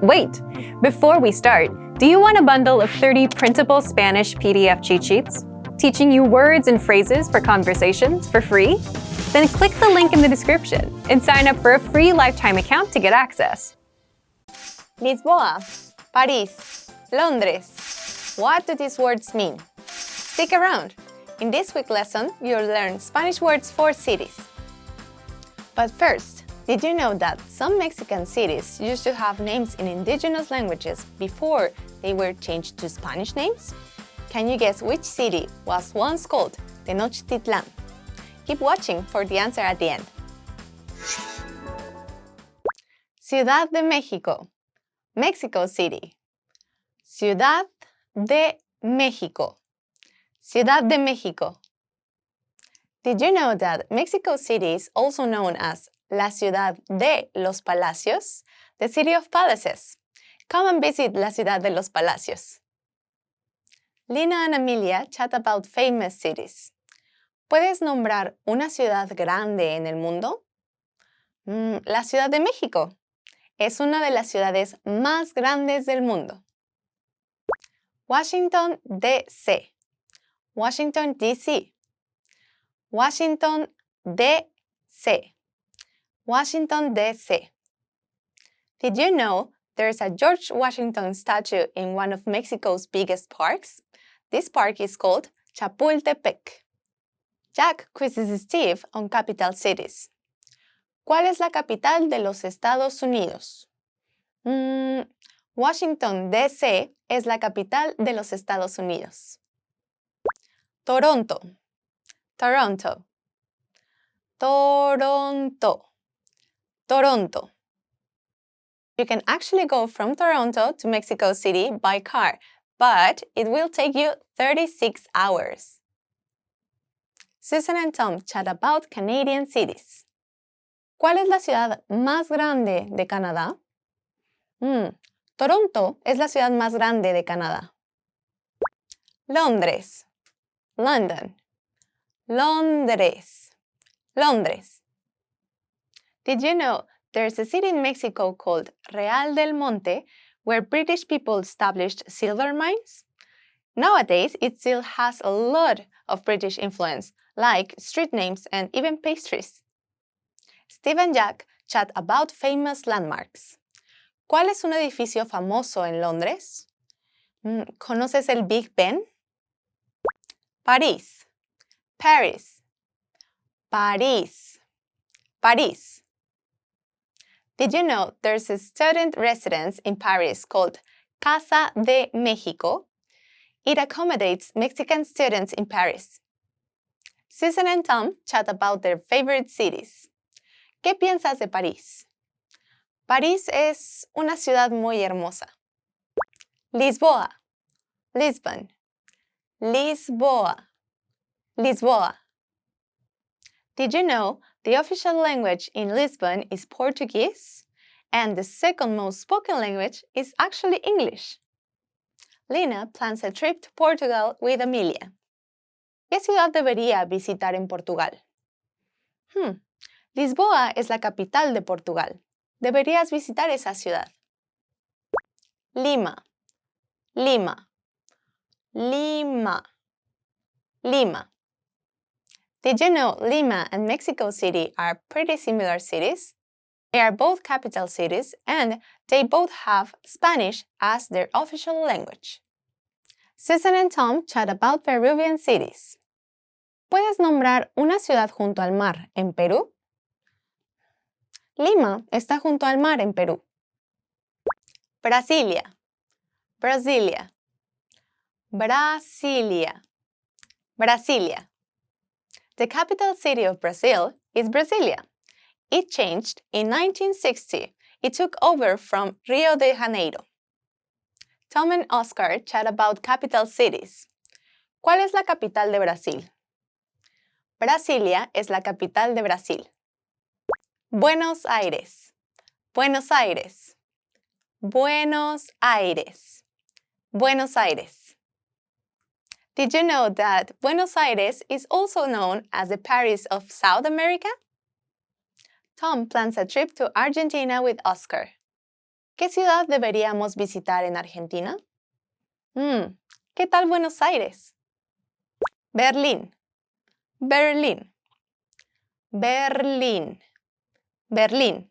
Wait! Before we start, do you want a bundle of 30 printable Spanish PDF cheat sheets? Teaching you words and phrases for conversations for free? Then click the link in the description and sign up for a free lifetime account to get access. Lisboa, Paris, Londres. What do these words mean? Stick around. In this week's lesson, you'll learn Spanish words for cities. But first, did you know that some Mexican cities used to have names in indigenous languages before they were changed to Spanish names? Can you guess which city was once called Tenochtitlan? Keep watching for the answer at the end. Ciudad de México, Mexico City. Ciudad de México, Ciudad de México. Did you know that Mexico City is also known as La Ciudad de los Palacios, the city of palaces? Come and visit La Ciudad de los Palacios. Lina and Amelia chat about famous cities. ¿Puedes nombrar una ciudad grande en el mundo? La Ciudad de México es una de las ciudades más grandes del mundo. Washington, D.C. Washington, D.C. Washington, D.C. Washington, D.C. Did you know there's a George Washington statue in one of Mexico's biggest parks? This park is called Chapultepec. Jack quizzes Steve on capital cities. ¿Cuál es la capital de los Estados Unidos? Washington, D.C. es la capital de los Estados Unidos. Toronto, Toronto, Toronto, Toronto. You can actually go from Toronto to Mexico City by car, but it will take you 36 hours. Susan and Tom chat about Canadian cities. ¿Cuál es la ciudad más grande de Canadá? Toronto es la ciudad más grande de Canadá. Londres, London, Londres, Londres. Did you know there's a city in Mexico called Real del Monte where British people established silver mines? Nowadays, it still has a lot of British influence, like street names and even pastries. Steve and Jack chat about famous landmarks. ¿Cuál es un edificio famoso en Londres? ¿Conoces el Big Ben? París, Paris, París, París. Did you know there's a student residence in Paris called Casa de México? It accommodates Mexican students in Paris. Susan and Tom chat about their favorite cities. ¿Qué piensas de París? París es una ciudad muy hermosa. Lisboa, Lisbon, Lisboa, Lisboa. Did you know the official language in Lisbon is Portuguese? And the second most spoken language is actually English. Lina plans a trip to Portugal with Amelia. ¿Qué ciudad debería visitar en Portugal? Lisboa es la capital de Portugal. Deberías visitar esa ciudad. Lima, Lima, Lima, Lima. Did you know Lima and Mexico City are pretty similar cities? They are both capital cities and they both have Spanish as their official language. Susan and Tom chat about Peruvian cities. ¿Puedes nombrar una ciudad junto al mar en Perú? Lima está junto al mar en Perú. Brasilia, Brasilia, Brasilia, Brasilia. The capital city of Brazil is Brasilia. It changed in 1960. It took over from Rio de Janeiro. Tom and Oscar chat about capital cities. ¿Cuál es la capital de Brasil? Brasilia es la capital de Brasil. Buenos Aires, Buenos Aires, Buenos Aires, Buenos Aires. Did you know that Buenos Aires is also known as the Paris of South America? Tom plans a trip to Argentina with Oscar. ¿Qué ciudad deberíamos visitar en Argentina? ¿Qué tal Buenos Aires? Berlín, Berlín, Berlín, Berlín.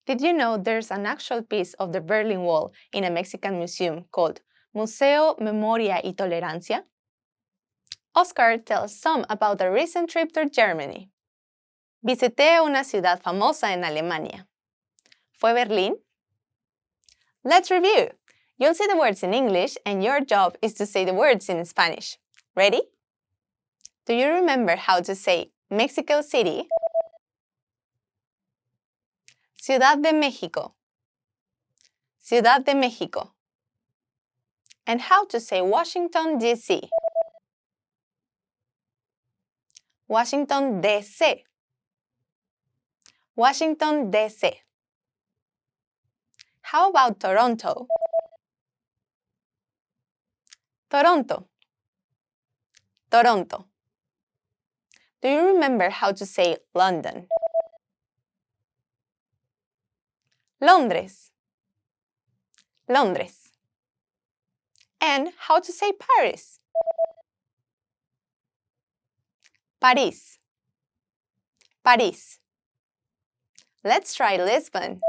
Did you know there's an actual piece of the Berlin Wall in a Mexican museum called Museo Memoria y Tolerancia? Oscar tells some about a recent trip to Germany. Visité una ciudad famosa en Alemania. ¿Fue Berlín? Let's review. You'll see the words in English and your job is to say the words in Spanish. Ready? Do you remember how to say Mexico City? Ciudad de México. Ciudad de México. And how to say Washington, D.C.? Washington, D.C. Washington, D.C. How about Toronto? Toronto. Toronto. Do you remember how to say London? Londres. Londres. And how to say Paris? Paris. Paris. Let's try Lisbon.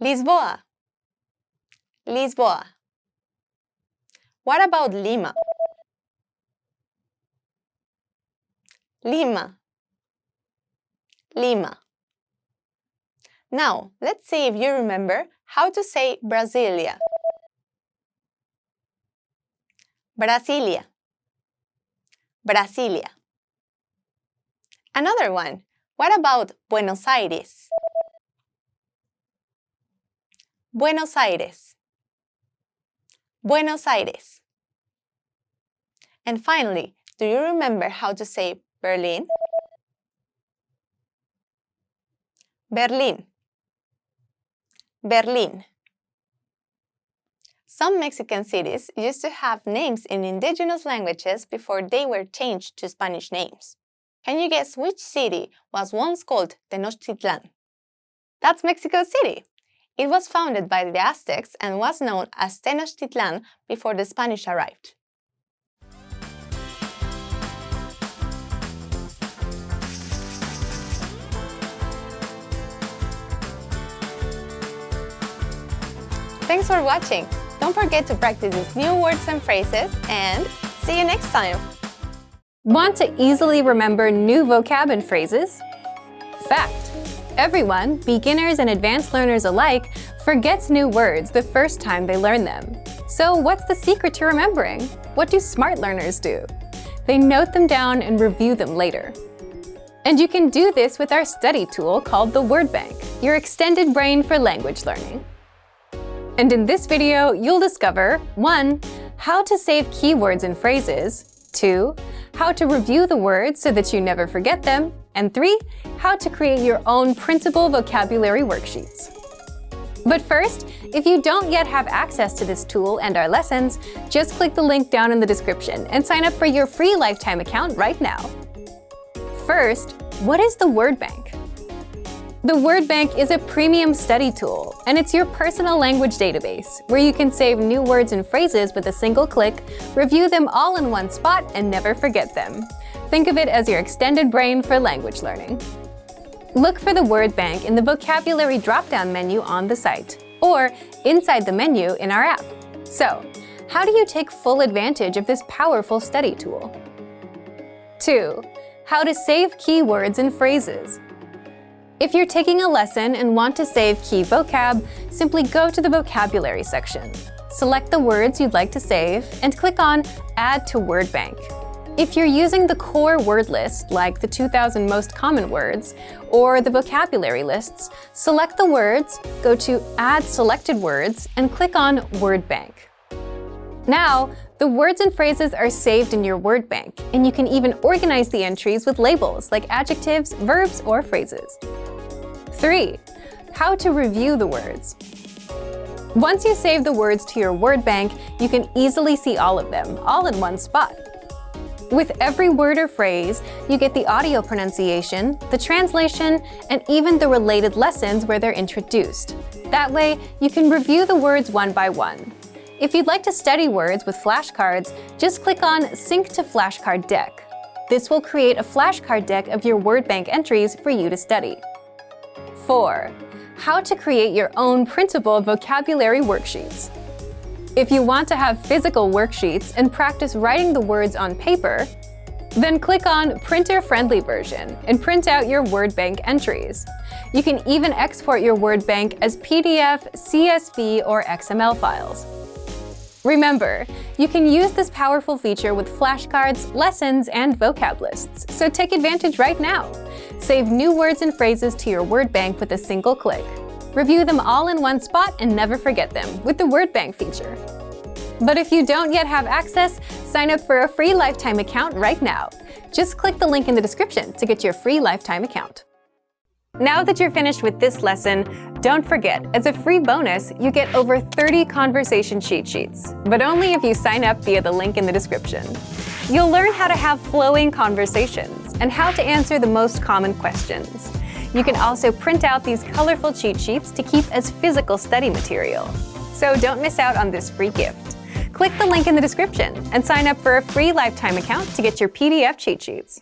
Lisboa. Lisboa. What about Lima? Lima. Lima. Now, let's see if you remember how to say Brasilia. Brasilia. Brasilia. Another one. What about Buenos Aires? Buenos Aires. Buenos Aires. And finally, do you remember how to say Berlin? Berlin. Berlin. Some Mexican cities used to have names in indigenous languages before they were changed to Spanish names. Can you guess which city was once called Tenochtitlan? That's Mexico City. It was founded by the Aztecs and was known as Tenochtitlan before the Spanish arrived. Thanks for watching! Don't forget to practice these new words and phrases, and see you next time! Want to easily remember new vocab and phrases? Fact: everyone, beginners and advanced learners alike, forgets new words the first time they learn them. So what's the secret to remembering? What do smart learners do? They note them down and review them later. And you can do this with our study tool called the Word Bank, your extended brain for language learning. And in this video, you'll discover 1. How to save keywords and phrases, 2. How to review the words so that you never forget them, and 3. How to create your own printable vocabulary worksheets. But first, if you don't yet have access to this tool and our lessons, just click the link down in the description and sign up for your free lifetime account right now. First, what is the Word Bank? The Word Bank is a premium study tool, and it's your personal language database, where you can save new words and phrases with a single click, review them all in one spot, and never forget them. Think of it as your extended brain for language learning. Look for the Word Bank in the vocabulary drop-down menu on the site, or inside the menu in our app. So, how do you take full advantage of this powerful study tool? 2. How to save keywords and phrases. If you're taking a lesson and want to save key vocab, simply go to the vocabulary section. Select the words you'd like to save and click on Add to Word Bank. If you're using the core word list, like the 2,000 most common words, or the vocabulary lists, select the words, go to Add Selected Words, and click on Word Bank. Now, the words and phrases are saved in your Word Bank, and you can even organize the entries with labels like adjectives, verbs, or phrases. 3. How to review the words. Once you save the words to your Word Bank, you can easily see all of them, all in one spot. With every word or phrase, you get the audio pronunciation, the translation, and even the related lessons where they're introduced. That way, you can review the words one by one. If you'd like to study words with flashcards, just click on Sync to Flashcard Deck. This will create a flashcard deck of your word bank entries for you to study. 4. How to create your own printable vocabulary worksheets. If you want to have physical worksheets and practice writing the words on paper, then click on Printer-Friendly version and print out your word bank entries. You can even export your word bank as PDF, CSV, or XML files. Remember, you can use this powerful feature with flashcards, lessons, and vocab lists, so take advantage right now. Save new words and phrases to your word bank with a single click. Review them all in one spot and never forget them with the word bank feature. But if you don't yet have access, sign up for a free lifetime account right now. Just click the link in the description to get your free lifetime account. Now that you're finished with this lesson, don't forget, as a free bonus, you get over 30 conversation cheat sheets, but only if you sign up via the link in the description. You'll learn how to have flowing conversations and how to answer the most common questions. You can also print out these colorful cheat sheets to keep as physical study material. So don't miss out on this free gift. Click the link in the description and sign up for a free lifetime account to get your PDF cheat sheets.